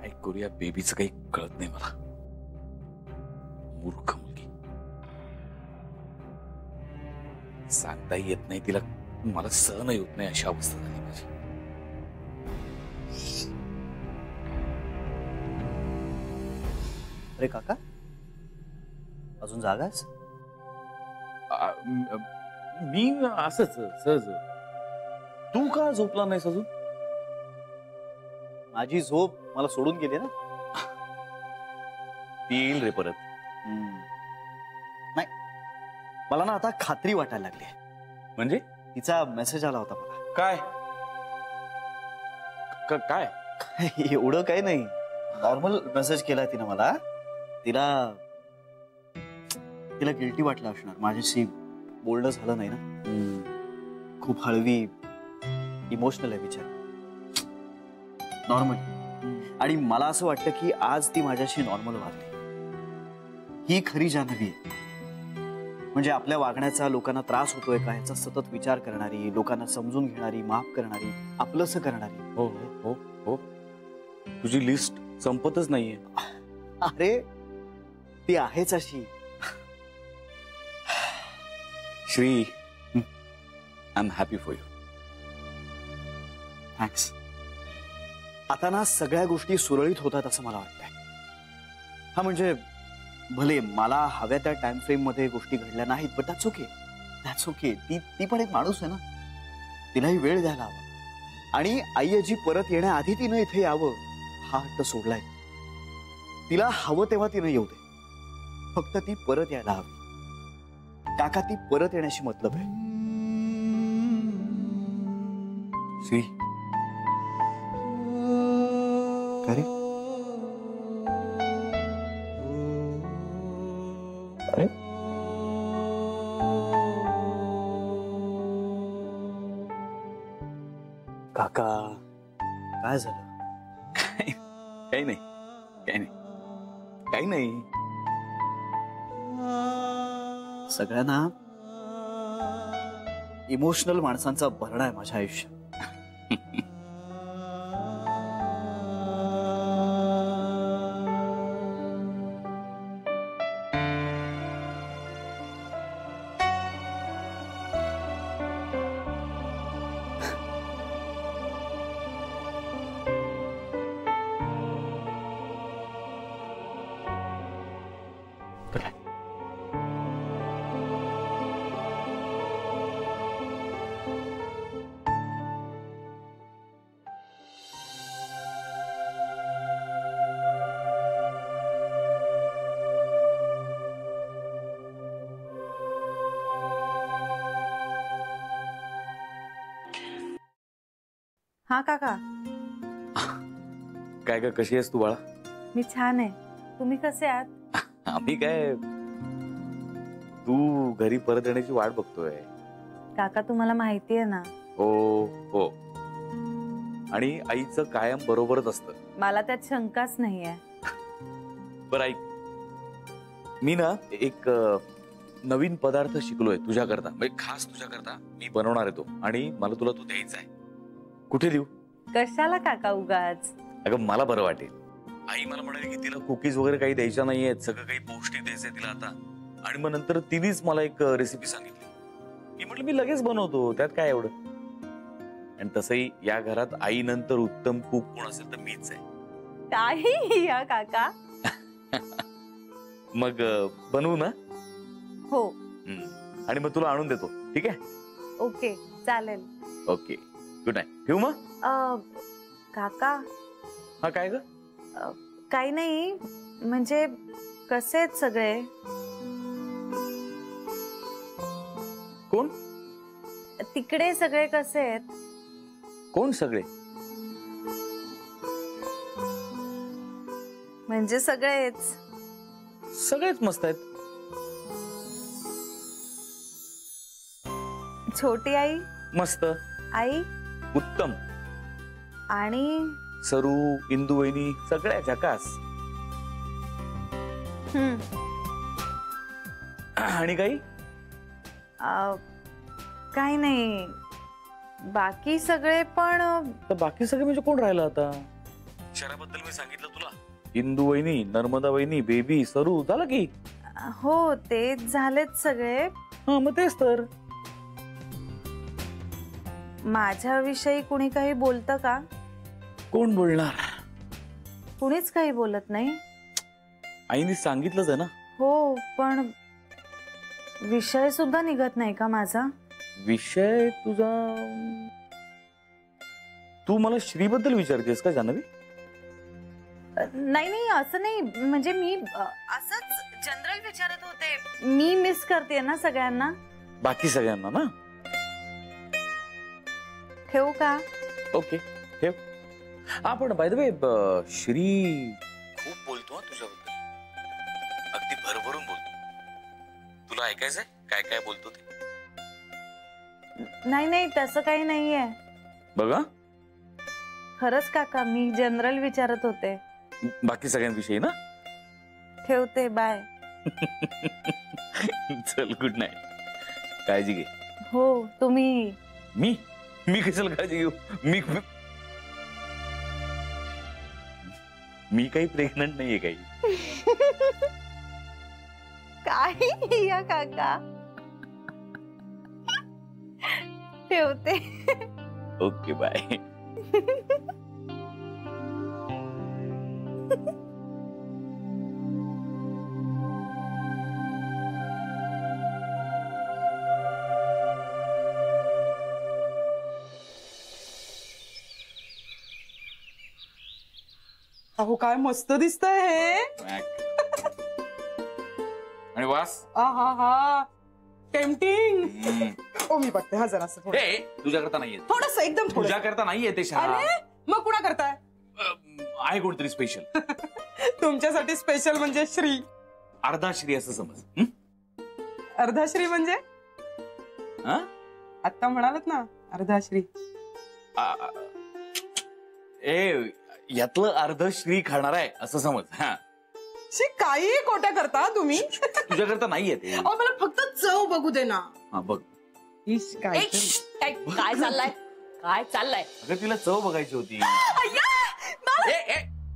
काय करूया बेबीचं काही कळत नाही मला. मूर्ख मुलगी, सांगताही येत नाही तिला, मला सहन होत नाही अशी अवस्था झाली माझी. अरे काका, अजून जागाच? मी असंच सहज. तू का झोपला नाहीस अजून? माझी झोप मला सोडून गेली ना. ती येईल रे परत. नाही, मला ना आता खात्री वाटायला लागली. म्हणजे? तिचा मेसेज आला होता मला. काय काय? एवढं काही नाही, नॉर्मल मेसेज केलाय तिनं मला. तिला गिल्टी वाटलं असणार, माझ्याशी बोलणं झालं नाही ना. खूप हळवी, इमोशनल आहे बिचारी, नॉर्मल. आणि मला असं वाटतं की आज ती माझ्याशी नॉर्मल वागली. ही खरी जान्हवी आहे. म्हणजे आपल्या वागण्याचा लोकांना त्रास होतोय का ह्याचा सतत विचार करणारी, लोकांना समजून घेणारी, माफ करणारी, आपलंसं करणारी. हो हो हो, तुझी लिस्ट संपतच नाहीये. अरे ती आहेच अशी. Shri, I am happy for you. Thanks. आता ना सगळ्या गोष्टी सुरळीत होतात असं मला वाटतंय. हा म्हणजे भले मला हव्या त्या टाइम फ्रेम मध्ये गोष्टी घडल्या नाहीत, but that's okay, that's okay. ती पण एक माणूस आहे ना, तिलाही वेळ द्यायला हवा. आणि आई आजी परत येण्याआधी तिनं इथे यावं हा हट्ट सोडलाय. तिला हवं तेव्हा तिनं येऊ दे, फक्त ती परत यायला हवी. काका, ती परत येण्याशी मतलब आहे. श्री, अरे अरे काका, काय झालं? काही नाही, काही नाही, काही नाही. सगळ्यांना इमोशनल माणसांचा भरणा आहे माझ्या आयुष्यात. हा काका. काय ग, कशी आहेस तू बाळा? मी छान आहे, तुम्ही कसे आहात? आम्ही काय, तू घरी परत येण्याची वाट बघतोय. काका तुम्हाला माहिती आहे ना. हो हो, आणि आईचं कायम बरोबरच असतं. मला त्यात शंकाच नाहीये. बरं ऐक, मी ना एक नवीन पदार्थ शिकलोय तुझ्याकरता, म्हणजे खास तुझ्याकरता मी बनवणार आहे तो, आणि मला तुला तो द्यायचा आहे. कुठे देऊ? कशाला काका उगाच? अगं मला बरं वाटेल. आई मला म्हणाली की तिला कुकीज वगैरे काही द्यायच्या नाहीयेत, सगळं काही पौष्टिक द्यायचंय तिला आता. आणि मग नंतर तिनेच मला एक रेसिपी सांगितली. मी म्हटलं मी लगेच बनवतो, त्यात काय एवढं. आणि तसंही या घरात आई नंतर उत्तम कुक कोण असेल तर मीच आहे. काही या काका. मग बनवू ना? हो. आणि मग तुला आणून देतो, ठीक आहे? ओके, चालेल. Okay, good night. ठेवू मग? काका. हा काय ग? काही नाही, म्हणजे कसे आहेत सगळे? कोण? तिकडे सगळे कसे आहेत? कोण सगळे? म्हणजे सगळेच. सगळेच मस्त आहेत. छोटी आई मस्त. आई उत्तम. आणि सरू, इंदू वहिनी सगळ्या झकास. आणि काही? काही नाही, बाकी सगळे. पण बाकी सगळे म्हणजे कोण राहिलं आता? अक्षराबद्दल मी सांगितलं तुला. इंदू वहिनी, नर्मदा वहिनी, बेबी, सरू, झालं की. हो ते झालेच सगळे. हा मग तेच तर. माझ्याविषयी कुणी काही बोलतं का? कोण बोलणार? कुणीच काही बोलत नाही. आईने सांगितलंच आहे ना. हो पण विषय सुद्धा निघत नाही का माझा? विषय तुझा. तू मला श्रीबद्दल विचारतेस का जान्हवी? नाही नाही असं नाही, म्हणजे मी असंच जनरल विचारत होते. मी मिस करते ना सगळ्यांना. बाकी सगळ्यांना ना. ठेवू का? ओके ठेव. पण बाय द वे श्री खूप बोलतो तुझ्याबद्दल. अगदी भरभरून बोलतो. तुला ऐकायचंय काय काय बोलतो ते? नाही नाही तसं काही नाहीये. बघा खरंच काका, मी जनरल विचारत होते. बाकी सगळ्यांविषयी ना. ठेवते, बाय. चल गुड नाईट. काळजी घे. हो तुम्ही. मी कशाला काळजी घेऊ? मी काही प्रेग्नंट नाहीये काही. काय या काका. ठेवते. Okay bye. अहो काय मस्त दिसतंय हे. आणि वास. आहा हा टेम्पटिंग. ओ मी बघते हा जरा थोडं. तुझ्याकरता नाहीये. थोडस एकदम थोडं. तुझ्याकरता नाहीये ते शहा. अरे मग कुणा करताय? आहे कोणतरी स्पेशल. तुमच्यासाठी स्पेशल म्हणजे श्री. अर्धा श्री असं समज. अर्धा श्री म्हणजे? आता म्हणालत ना अर्धा श्री. यातलं अर्ध श्री खाणार आहे असं समज. हा शी काही कोट्या करता तुम्ही. तुझ्याकरता नाहीये ते. अहो मला फक्त चव बघू दे ना. हा बघ. काय काय चाललंय? काय चाललंय? अगं तिला चव बघायची होती.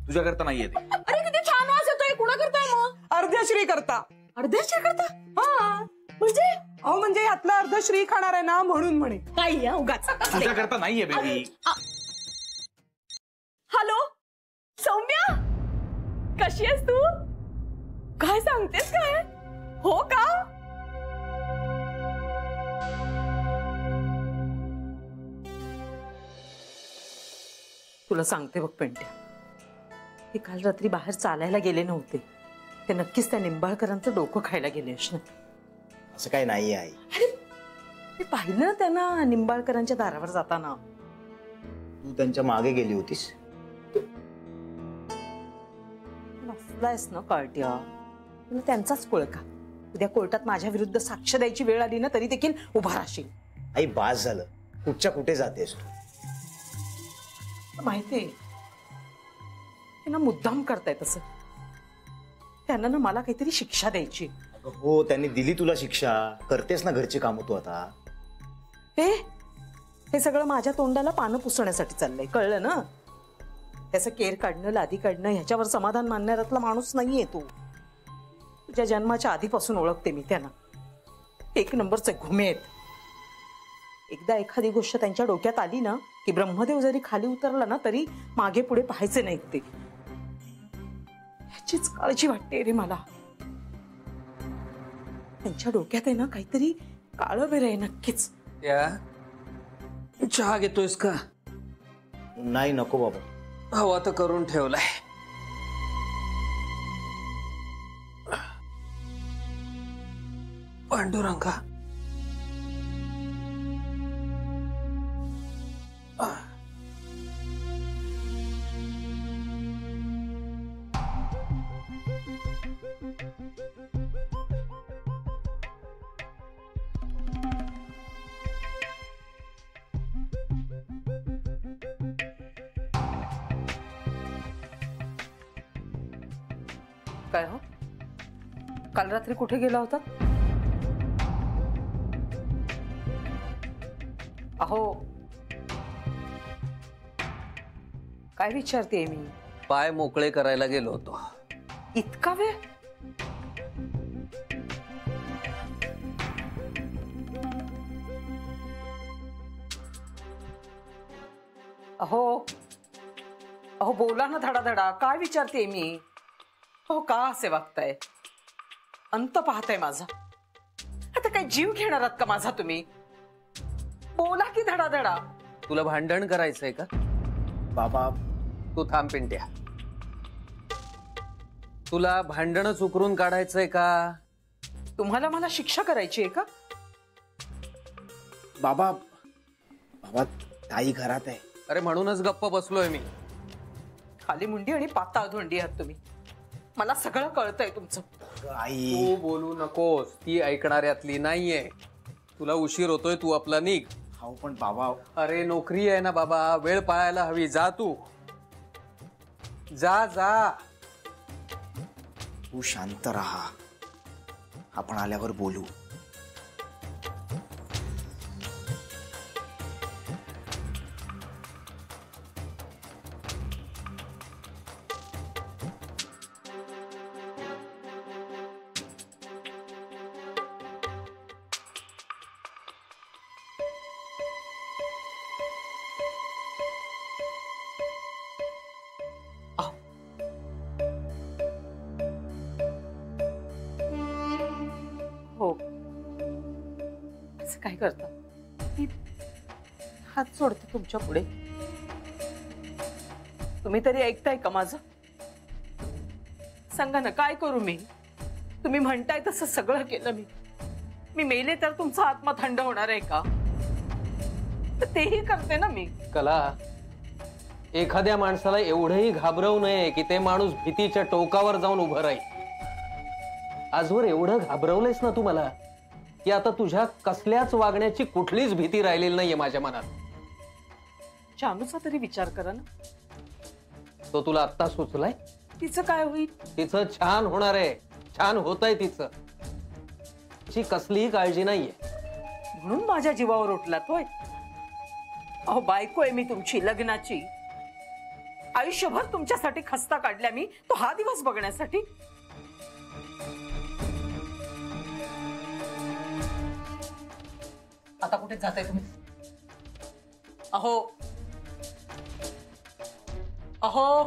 तुझ्याकरता नाहीये ते. अरे किती छान वास येतोय. कुणा करताय मग? अर्ध्या श्री करता. अर्ध्या श्री करता? हा म्हणजे अहो म्हणजे यातला अर्ध श्री खाणार आहे ना म्हणून म्हणे. काय या उगाच. तुझ्याकरता नाहीये बेबी. हॅलो सौम्या, कशी आहेस तू? काय सांगतेस काय? हो का? तुला सांगते बघ पेंट्या, हे काल रात्री बाहेर चालायला गेले नव्हते. ते नक्कीच त्या निंबाळकरांचं डोकं खायला गेले असणार. असं काही नाहीये आई. अरे मी पाहिलं ना त्यांना निंबाळकरांच्या दारावर जाताना. तू त्यांच्या मागे गेली होतीस. नसलायस ना कळट्या, तुला त्यांचाच पुळका. उद्या कोर्टात माझ्या विरुद्ध साक्ष द्यायची वेळ आली ना तरी देखील उभा राहशील. आई बास झालं. कुठच्या कुठे जातेस तू? माहितीये त्यांना मुद्दाम करताय तसं. त्यांना ना मला काहीतरी शिक्षा द्यायची. हो त्यांनी दिली तुला शिक्षा. करतेस ना घरची कामं तू आता. हे सगळं माझ्या तोंडाला पानं पुसण्यासाठी चाललंय, कळलं ना? त्याचं केर काढणं, लादी काढणं ह्याच्यावर समाधान मानणाऱ्यातला माणूस नाहीये तू. तुझ्या जन्माच्या आधीपासून ओळखते मी त्यांना. एक नंबरचे घुमे आहेत. एकदा एखादी गोष्ट त्यांच्या डोक्यात आली ना की ब्रह्मदेव जरी खाली उतरला ना तरी मागे पुढे पाहायचे नाहीत ते. ह्याचीच काळजी वाटते रे मला. त्यांच्या डोक्यात आहे ना काहीतरी काळं बेर आहे नक्कीच. चहा घेतोयस का? नाही नको बाबा. हवा तर करून ठेवलाय. पांडुरंगा काय हो, काल रात्री कुठे गेला होता? अहो काय विचारते मी? पाय मोकळे करायला गेलो होतो. इतका वेळ? अहो अहो बोला ना धडाधडा. काय विचारते मी? अहो का असे वागताय? अंत पाहताय माझा? आता काय जीव घेणार आहात का माझा तुम्ही? बोला की धडाधडा. तुला भांडण करायचंय का? बाबा तू थांब पिंट्या. तुला भांडणच उकरून काढायचंय का? तुम्हाला मला शिक्षा करायची आहे का? बाबा बाबा ताई घरात आहे. अरे म्हणूनच गप्प बसलोय मी. खाली मुंडी आणि पाताळ धोंडी आहात तुम्ही. मला सगळं कळतंय तुमचं. आई तू बोलू नकोस. ती ऐकणाऱ्यातली नाहीये. तुला उशीर होतोय, तू आपला निघ. हो पण बाबा अरे नोकरी आहे ना बाबा, वेळ पाळायला हवी. जा तू, जा जा. तू शांत राहा, आपण आल्यावर बोलू. हो, असं काय करता? मी हात सोडते तुमच्या पुढे. तुम्ही तरी ऐकताय का माझं? सांगा ना, काय करू मी? तुम्ही म्हणताय तसं सगळं केलं मी मेले तर तुमचा आत्मा थंड होणार आहे का? तर तेही करते ना मी. कला, एखाद्या माणसाला एवढंही घाबरवू नये की ते माणूस भीतीच्या टोकावर जाऊन उभं राहील. आजवर एवढं घाबरवलंयस ना तू मला की आता तुझ्या कसल्याच वागण्याची कुठलीच भीती राहिलेली नाहीये माझ्या मनात. जानूचा तरी विचार करा ना. तो तुला आत्ता सुचलाय? तिचं काय होईल? तिचं छान होणार आहे. छान होतंय तिचं. तिची कसलीही काळजी नाहीये. म्हणून माझ्या जीवावर उठलात होय? अहो बायको आहे मी तुमची, लग्नाची. आयुष्यभर तुमच्यासाठी खस्ता काढल्या मी, तो हा दिवस बघण्यासाठी. आता कुठे जाताय तुम्ही? अहो अहो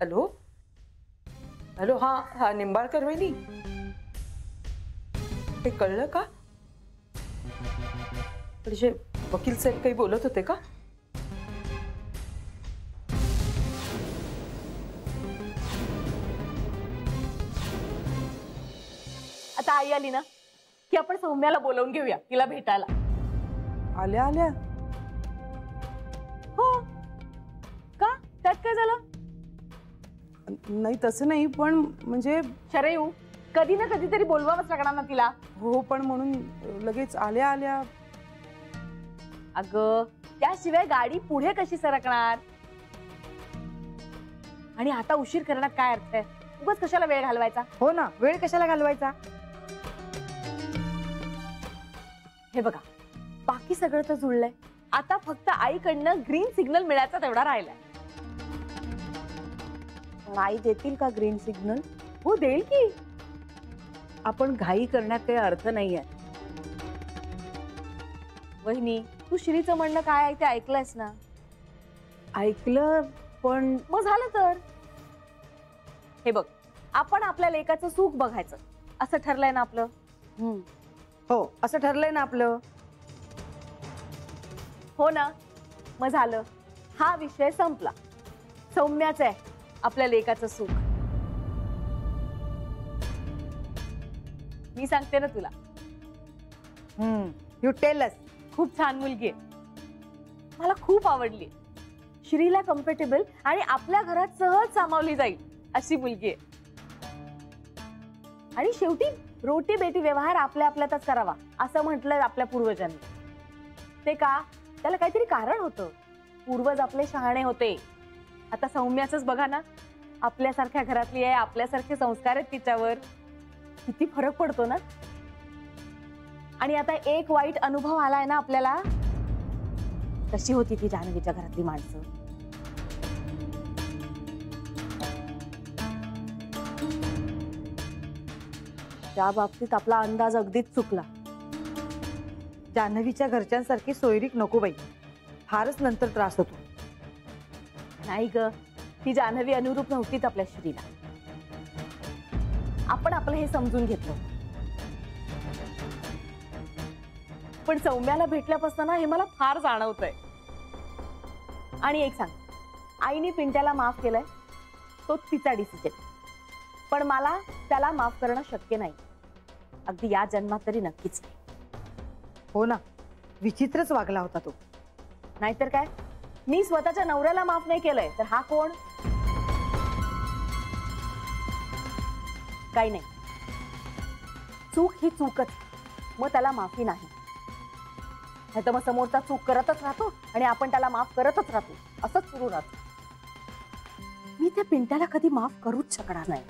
हॅलो हॅलो. हा हा निंबाळकर वहिनी, ते कळलं का? म्हणजे वकील साहेब काही बोलत होते का? आता आई आली ना की आपण सौम्याला बोलावून घेऊया, तिला भेटायला. आल्या आल्या हो का? त्यात काय झालं? नाही तसं नाही, पण म्हणजे शरयू, कधी ना कधीतरी बोलवावंच लागणार ना तिला. हो, पण म्हणून लगेच आल्या आल्या. अगं त्याशिवाय गाडी पुढे कशी सरकणार? आणि आता उशीर करण्यात काय अर्थ आहे? उगाच कशाला वेळ घालवायचा? हो ना, वेळ कशाला घालवायचा? हे बघा, बाकी सगळं तर जुळलंय. आता फक्त आईकडनं ग्रीन सिग्नल मिळायचा तेवढा राहिलाय. पण आई देतील का ग्रीन सिग्नल? हो, देईल की. आपण घाई करण्यात काही अर्थ नाहीये. वहिनी, तू श्रीचं म्हणणं काय आहे ते ऐकलंयस ना? ऐकलं, पण मग झालं तर. हे बघ, आपण आपल्या लेकाचं सुख बघायचं असं ठरलंय ना आपलं. हो, असं ठरलंय ना आपलं. हो ना, मग झालं. हा विषय संपला. सौम्याचं आहे आपल्या लेकाचं सुख. मी सांगते ना तुला, यू टेल अस. खूप छान मुलगी आहे. मला खूप आवडली. श्रीला कम्फर्टेबल आणि आपल्या घरात सहज सामावली जाईल अशी मुलगी आहे. आणि शेवटी रोटी बेटी व्यवहार आपल्या आपल्यातच करावा असं म्हटलं आपल्या पूर्वजांनी. ते का? त्याला काहीतरी कारण होतं. पूर्वज आपले शहाणे होते. आता सौम्याच बघा ना, आपल्यासारख्या घरातली आहे, आपल्यासारखे संस्कार आहेत तिच्यावर, किती फरक पडतो ना. आणि आता एक वाईट अनुभव आलाय ना आपल्याला, कशी होती ती जान्हवीच्या घरातली माणसं. त्या बाबतीत आपला अंदाज अगदीच चुकला. जान्हवीच्या घरच्यांसारखी सोयरीक नको बाई, फारच नंतर त्रास होतो. नाही ग, ती जान्हवी अनुरूप नव्हतीच आपल्या श्रीला. आपण आपलं हे समजून घेतलं, पण सौम्याला भेटल्यापासून ना हे मला फार जाणवतंय. आणि एक सांग, आईने पिंट्याला माफ केलंय, तो तिचा डिसिजन, पण मला त्याला माफ करणं शक्य नाही, अगदी या जन्मात तरी नक्कीच नाही. हो ना, विचित्रच वागला होता तो. नाहीतर काय, मी स्वतःच्या नवऱ्याला माफ नाही केलंय तर हा कोण? काही नाही, चूक ही चूकच, मग त्याला माफी नाही. नाहीतर मग समोरचा चूक करतच राहतो आणि आपण त्याला माफ करतच राहतो, असंच सुरू राहतो. मी त्या पिंट्याला कधी माफ करूच शकणार नाही,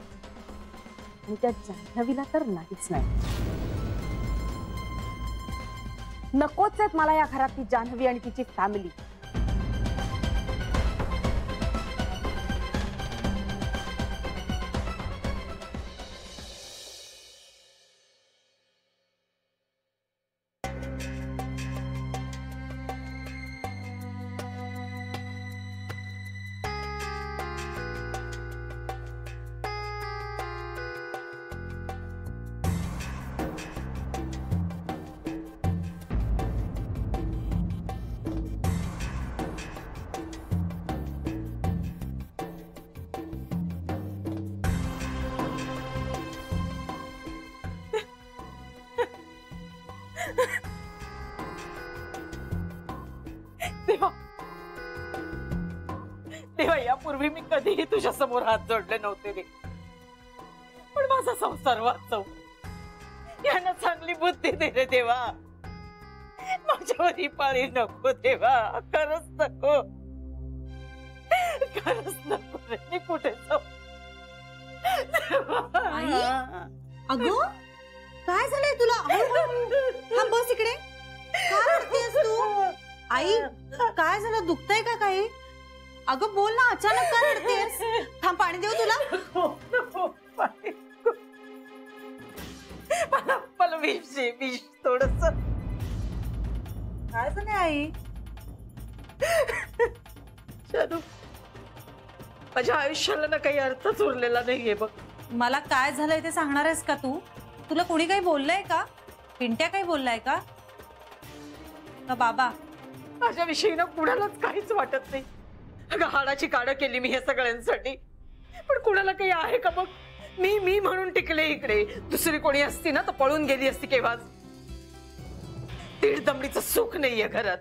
आणि त्या जान्हवीला तर नाहीच नाही. नकोच आहेत मला या घरात ती जान्हवी आणि तिची फॅमिली. तेव्हा यापूर्वी मी कधीही तुझ्या समोर हात जोडले नव्हते रे, पण माझा संसार वाचव, यांना चांगली बुद्धी दे रे देवा. माझ्यावर ही पाळी नको देवा, खरंच नको, खरंच नको रे. मी कुठे जाऊ? अगं काय झालंय तुला? थांब, बस इकडे. काय रडतेस तू? आई काय झालं? दुखतंय का काही? अगं बोल ना, अचानक का रडतेस? थांब, पाणी देऊ तुला? मला विष थोडस. काय झालंय आई? शानू, माझ्या आयुष्याला ना काही अर्थच उरलेला नाहीये बघ. मला काय झालंय ते सांगणार आहेस का तू? तुला कोणी काही बोललंय का? पिंट्या काही बोललाय का बाबा? माझ्याविषयी ना कुणालाच काहीच वाटत नाही. अगं हाडाची काढ केली मी हे सगळ्यांसाठी, पण कुणाला काही आहे का बघ? मी म्हणून टिकले इकडे. दुसरी कोणी असती ना तर पळून गेली असती केव्हाच. दीड दमडीचं सुख नाहीये घरात.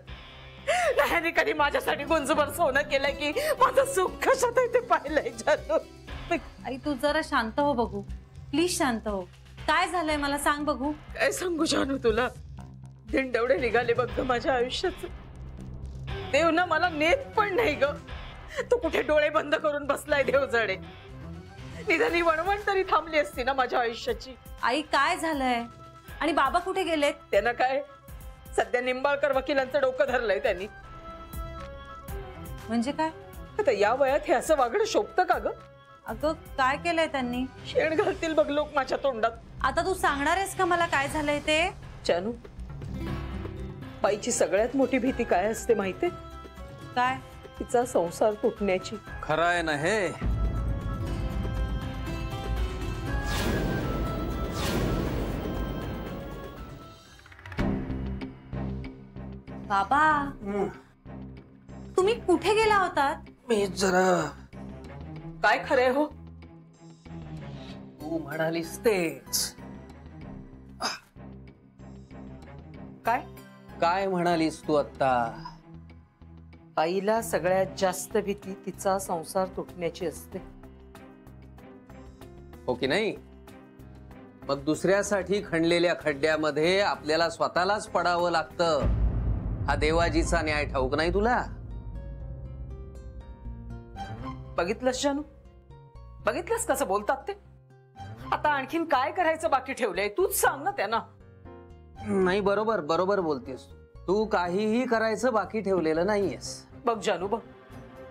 नाही कधी माझ्यासाठी गुंजभर सोनं केलंय की माझं सुख कशात आहे ते पाहिलंय. जानू आई तू जरा शांत हो बघू, प्लीज शांत हो. काय झालंय मला सांग बघू. काय सांगू जानू तुला? दिंडवडे निघाले बघ ग माझ्या आयुष्याच. देव ना मला नेत पण नाही ग. तू कुठे डोळे बंद करून बसलाय देव जडे. निधानी वणवण तरी थांबली असती ना माझ्या आयुष्याची. आई काय झालंय? आणि बाबा कुठे गेलेत? त्यांना काय, सध्या निंबाळकर वकिलांचं डोकं धरलंय त्यांनी. म्हणजे काय? आता या वयात हे असं वागणं शोभतं का ग? अगं काय केलंय त्यांनी? शेण घालतील बघ लोक माझ्या तोंडात. आता तू सांगणार आहेस का मला काय झालंय ते? जानू, बाईची सगळ्यात मोठी भीती काय असते माहितीये? काय? तिचा संसार तुटण्याची. खरं आहे ना हे? बाबा तुम्ही कुठे गेला होतात? मी जरा. काय खरंय हो? तू म्हणालीस तेच. काय काय म्हणालीस तू आता? आईला सगळ्यात जास्त भीती तिचा संसार तुटण्याची असते, हो की नाही? मग दुसऱ्यासाठी खणलेल्या खड्ड्यामध्ये आपल्याला स्वतःलाच पडावं लागतं. हा देवाजीचा न्याय ठाऊक नाही तुला? बघितलंस जानू, बघितलंस कसं बोलतात ते? आता आणखीन काय करायचं बाकी ठेवलंय तूच सांग ना त्यांना. नाही, बरोबर बरोबर बोलतेस तू. काहीही करायचं बाकी ठेवलेलं नाहीयेस. बघ जानू, बघ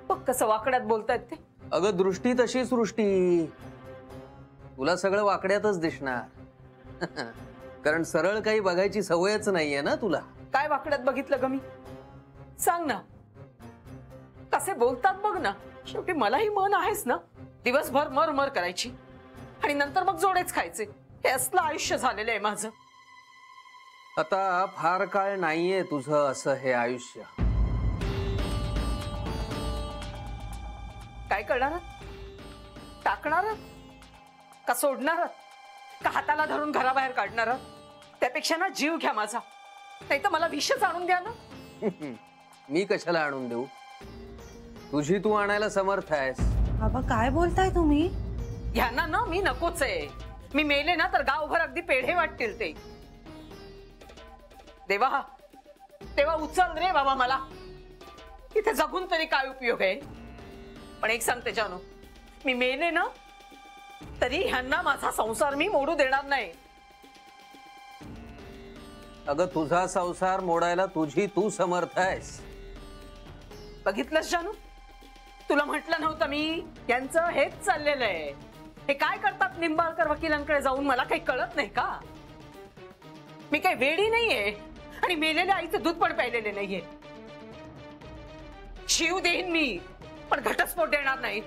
बघ कसं वाकड्यात बोलतायत ते. अगं दृष्टी तशी सृष्टी, तुला सगळं वाकड्यातच दिसणार. कारण सरळ काही बघायची सवयच नाहीये ना तुला. काय वाकड्यात बघितलं ग मी? सांग ना, कसे बोलतात बघ ना. शेवटी मलाही मन आहेच ना, दिवसभर मर मर करायची आणि नंतर मग जोडेच खायचे. हे असलं आयुष्य झालेलं आहे माझं. आता फार काळ नाहीये तुझं असं हे आयुष्य. काय करणार? टाकणार का सोडणार का हाताला धरून घराबाहेर काढणार? त्यापेक्षा ना जीव घ्या माझा, नाही तर मला विषच आणून द्या ना. मी कशाला आणून देऊ? तुझी तू आणायला समर्थ आहेस. बाबा काय बोलताय तुम्ही? ह्यांना ना मी नकोच आहे. मी मेले ना तर गावभर अगदी पेढे वाटतील ते. देवा तेव्हा उचल रे बाबा मला. इथे जगून तरी काय उपयोग आहे? पण एक सांगते जानू, मी मेले ना तरी ह्यांना माझा संसार मी मोडू देणार नाही. अगं तुझा संसार मोडायला तुझी तू समर्थ आहेस. बघितलंस जानू, तुला म्हटलं नव्हतं मी यांचं हेच चाललेलं आहे. हे काय करतात निंबाळकर वकिलांकडे जाऊन, मला काही कळत नाही का? मी काही वेडी नाहीये आणि मेलेल्या आईचं दूध पण प्यायलेले नाहीये. शिव देईन मी, पण घटस्फोट देणार नाही.